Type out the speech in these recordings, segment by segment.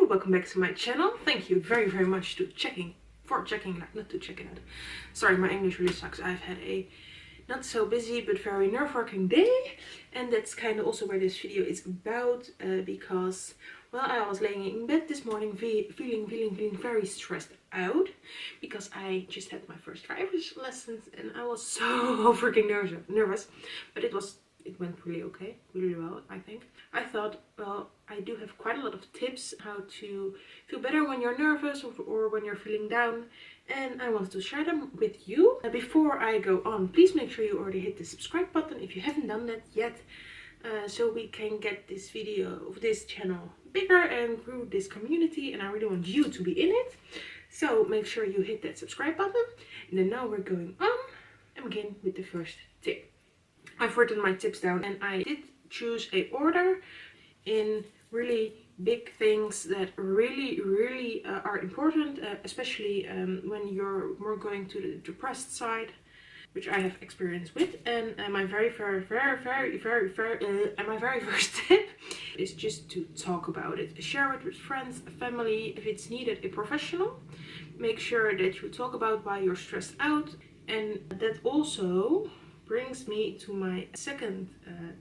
welcome back to my channel. Thank you very much for checking it out. Sorry, my English really sucks. I've had a not so busy but very nerve-wracking day, and that's kind of also where this video is about, because well, I was laying in bed this morning feeling very stressed out because I just had my first driver's lessons and I was so freaking nervous, but it went really okay, really well, I think. I thought, well, I do have quite a lot of tips how to feel better when you're nervous or when you're feeling down, and I wanted to share them with you. Before I go on, please make sure you already hit the subscribe button if you haven't done that yet, so we can get this channel bigger and grow this community, and I really want you to be in it. So make sure you hit that subscribe button, and then now we're going on and begin with the first tip. I've written my tips down and I did choose a order in really big things that really are important, especially when you're more going to the depressed side, which I have experience with. And my very first tip is just to talk about it. Share it with friends, family, if it's needed, a professional. Make sure that you talk about why you're stressed out, and that also brings me to my second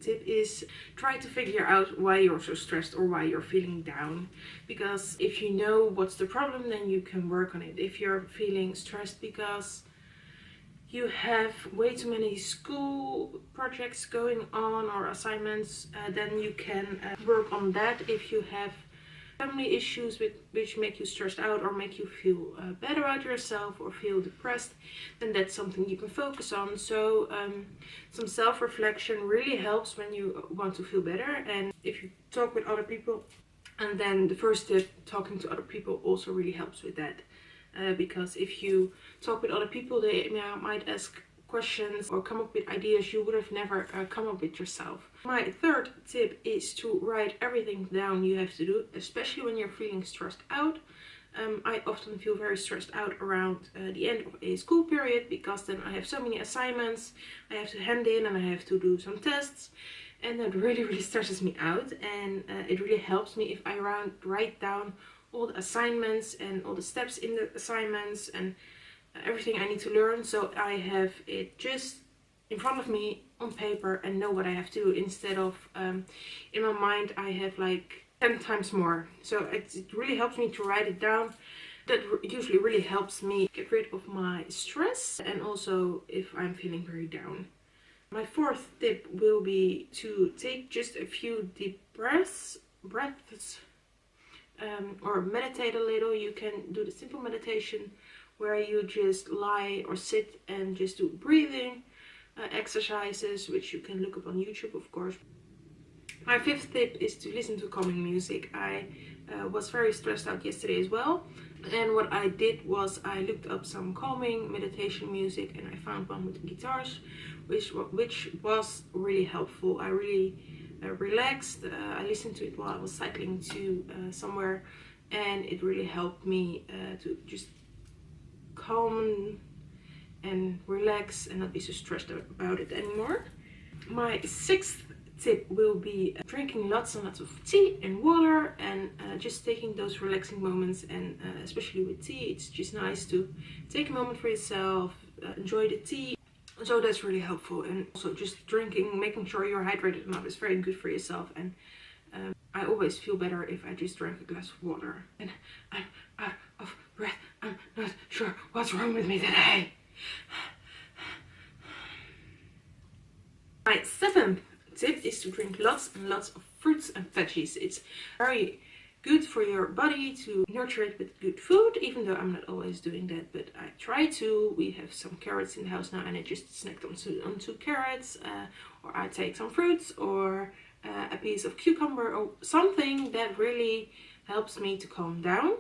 tip, is try to figure out why you're so stressed or why you're feeling down. Because if you know what's the problem, then you can work on it. If you're feeling stressed because you have way too many school projects going on or assignments, then you can work on that. If you have family issues which make you stressed out or make you feel bad about yourself or feel depressed, then that's something you can focus on. So some self-reflection really helps when you want to feel better. And if you talk with other people, and then the first tip, talking to other people, also really helps with that, because if you talk with other people, they might ask questions or come up with ideas you would have never come up with yourself. My third tip is to write everything down you have to do, especially when you're feeling stressed out. I often feel very stressed out around the end of a school period, because then I have so many assignments I have to hand in and I have to do some tests, and that really stresses me out. And it really helps me if I write down all the assignments and all the steps in the assignments and everything I need to learn, so I have it just in front of me on paper and know what I have to do, instead of in my mind I have like 10 times more. So it really helps me to write it down. That usually really helps me get rid of my stress, and also if I'm feeling very down. My fourth tip will be to take just a few deep breaths, or meditate a little. You can do the simple meditation where you just lie or sit and just do breathing exercises, which you can look up on YouTube, of course. My fifth tip is to listen to calming music. I was very stressed out yesterday as well, and what I did was I looked up some calming meditation music and I found one with guitars, which was really helpful. I really relaxed. I listened to it while I was cycling to somewhere, and it really helped me to just calm and relax and not be so stressed about it anymore. My sixth tip will be drinking lots and lots of tea and water, and just taking those relaxing moments. And especially with tea, it's just nice to take a moment for yourself, enjoy the tea. So that's really helpful. And also just drinking, making sure you're hydrated enough is very good for yourself. And I always feel better if I just drink a glass of water. And I'm out of breath. I'm not sure what's wrong with me today. My seventh tip is to drink lots and lots of fruits and veggies. It's very good for your body to nurture it with good food, even though I'm not always doing that, but I try to. We have some carrots in the house now, and I just snacked on two carrots, or I take some fruits, or a piece of cucumber, or something that really helps me to calm down.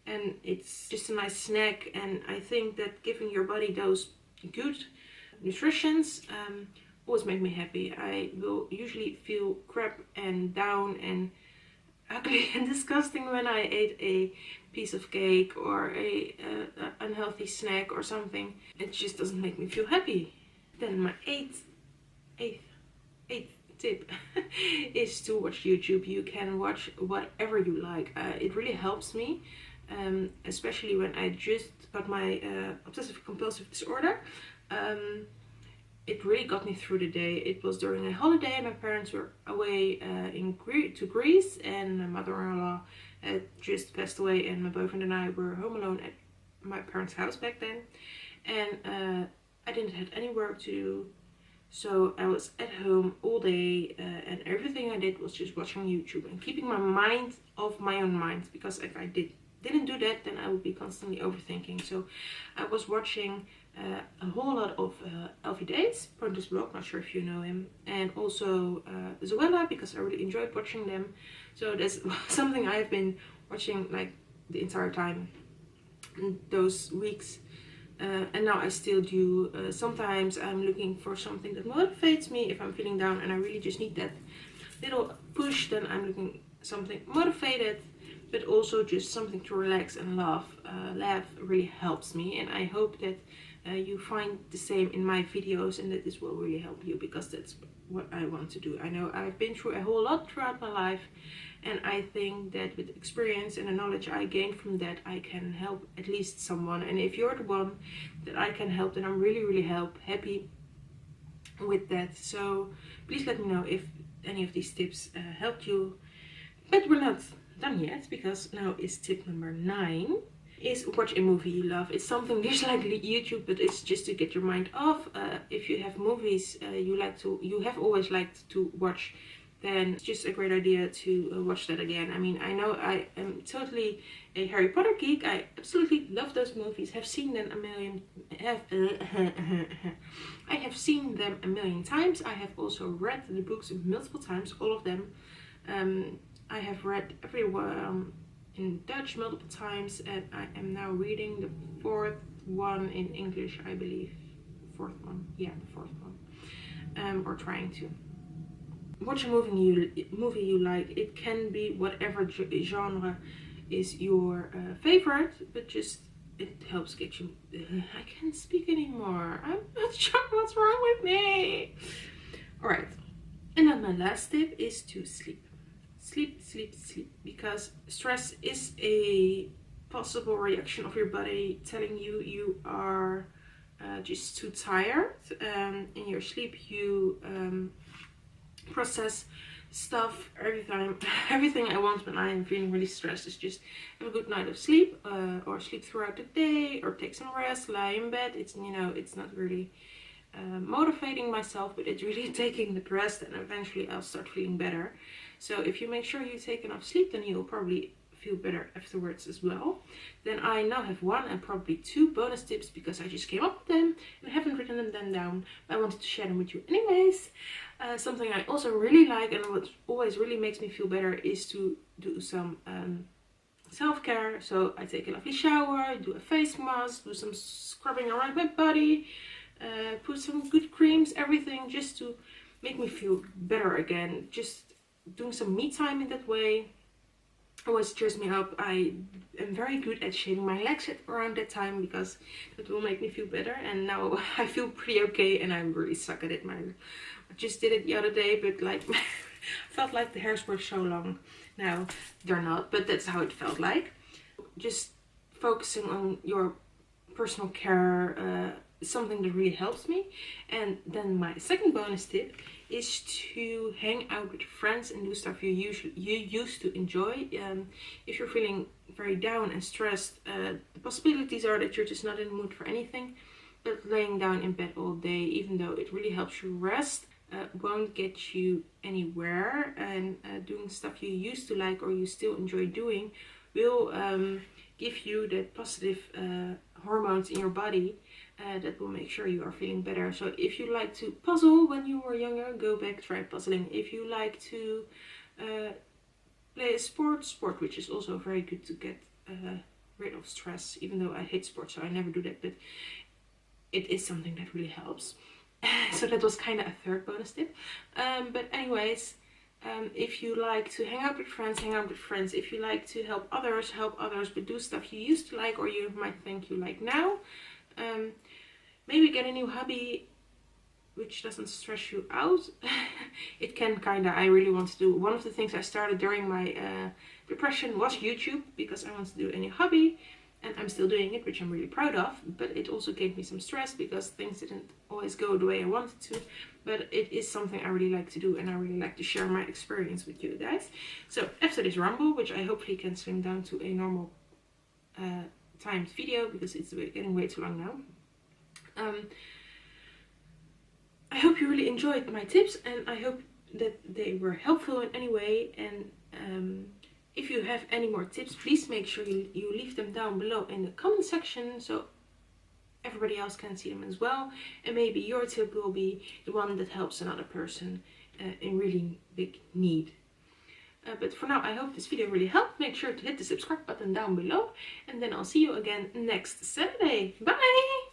And it's just a nice snack, and I think that giving your body those good nutritions always make me happy. I will usually feel crap and down and ugly and disgusting when I ate a piece of cake or a unhealthy snack or something. It just doesn't make me feel happy. Then my eighth tip is to watch YouTube. You can watch whatever you like. It really helps me, especially when I just got my obsessive compulsive disorder. It really got me through the day. It was during a holiday. My parents were away to Greece, and my mother-in-law had just passed away, and my boyfriend and I were home alone at my parents' house back then. And I didn't have any work to do, so I was at home all day, and everything I did was just watching YouTube and keeping my mind off my own mind, because if I didn't do that, then I would be constantly overthinking. So I was watching a whole lot of Elfie Days, Pointless Blog, not sure if you know him, and also Zoella, because I really enjoyed watching them. So that's something I've been watching like the entire time in those weeks. And now I still do. Sometimes I'm looking for something that motivates me. If I'm feeling down and I really just need that little push, then I'm looking something motivated, but also just something to relax and laugh. Laugh really helps me, and I hope that you find the same in my videos, and that this will really help you, because that's what I want to do. I know I've been through a whole lot throughout my life, and I think that with experience and the knowledge I gained from that, I can help at least someone. And if you're the one that I can help, then I'm really happy with that. So please let me know if any of these tips helped you. But we're not done yet, because now is tip number 9. Is watch a movie you love. It's something just like YouTube, but it's just to get your mind off. If you have movies you have always liked to watch, then it's just a great idea to watch that again. I mean, I know I am totally a Harry Potter geek. I absolutely love those movies. Have seen them I have seen them a million times. I have also read the books multiple times, all of them. I have read every one in Dutch multiple times, and I am now reading the 4th one in English, I believe. 4th one, yeah, the 4th one. Or trying to. Watch a movie you like. It can be whatever genre is your favorite, but just it helps get you. I can't speak anymore. I'm not sure what's wrong with me. All right, and then my last tip is to sleep. Sleep, because stress is a possible reaction of your body telling you you are just too tired. In your sleep you process stuff everything I want when I am feeling really stressed is just have a good night of sleep, or sleep throughout the day, or take some rest, lie in bed. It's, you know, it's not really motivating myself, but it's really taking the rest, and eventually I'll start feeling better. So if you make sure you take enough sleep, then you'll probably feel better afterwards as well. Then I now have 1 and probably 2 bonus tips, because I just came up with them and haven't written them down, but I wanted to share them with you anyways. Something I also really like, and what always really makes me feel better, is to do some self-care. So I take a lovely shower, do a face mask, do some scrubbing around my body, put some good creams, everything just to make me feel better again. Just doing some me time in that way always cheers me up. I am very good at shaving my legs around that time, because it will make me feel better, and now I feel pretty okay, and I really suck at it. I just did it the other day, but like I felt like the hairs were so long. Now they're not, but that's how it felt like. Just focusing on your personal care is something that really helps me. And then my second bonus tip is to hang out with friends and do stuff you used to enjoy. If you're feeling very down and stressed, the possibilities are that you're just not in the mood for anything. But laying down in bed all day, even though it really helps you rest, won't get you anywhere. And doing stuff you used to like or you still enjoy doing will give you that positive hormones in your body that will make sure you are feeling better. So if you like to puzzle when you were younger, go back, try puzzling. If you like to play a sport, which is also very good to get rid of stress, even though I hate sports, so I never do that, but it is something that really helps. So that was kind of a third bonus tip. But anyways, if you like to hang out with friends, hang out with friends. If you like to help others, but do stuff you used to like or you might think you like now. Maybe get a new hobby. which doesn't stress you out. It can kinda, I really want to do, one of the things I started during my depression was YouTube, because I want to do a new hobby, and I'm still doing it, which I'm really proud of, but it also gave me some stress because things didn't always go the way I wanted to. But it is something I really like to do, and I really like to share my experience with you guys. So after this rumble, which I hopefully can slim down to a normal timed video, because it's getting way too long now. I hope you really enjoyed my tips, and I hope that they were helpful in any way. And if you have any more tips, please make sure you leave them down below in the comment section, so everybody else can see them as well. And maybe your tip will be the one that helps another person in really big need. But for now, I hope this video really helped. Make sure to hit the subscribe button down below, and then I'll see you again next Saturday. Bye!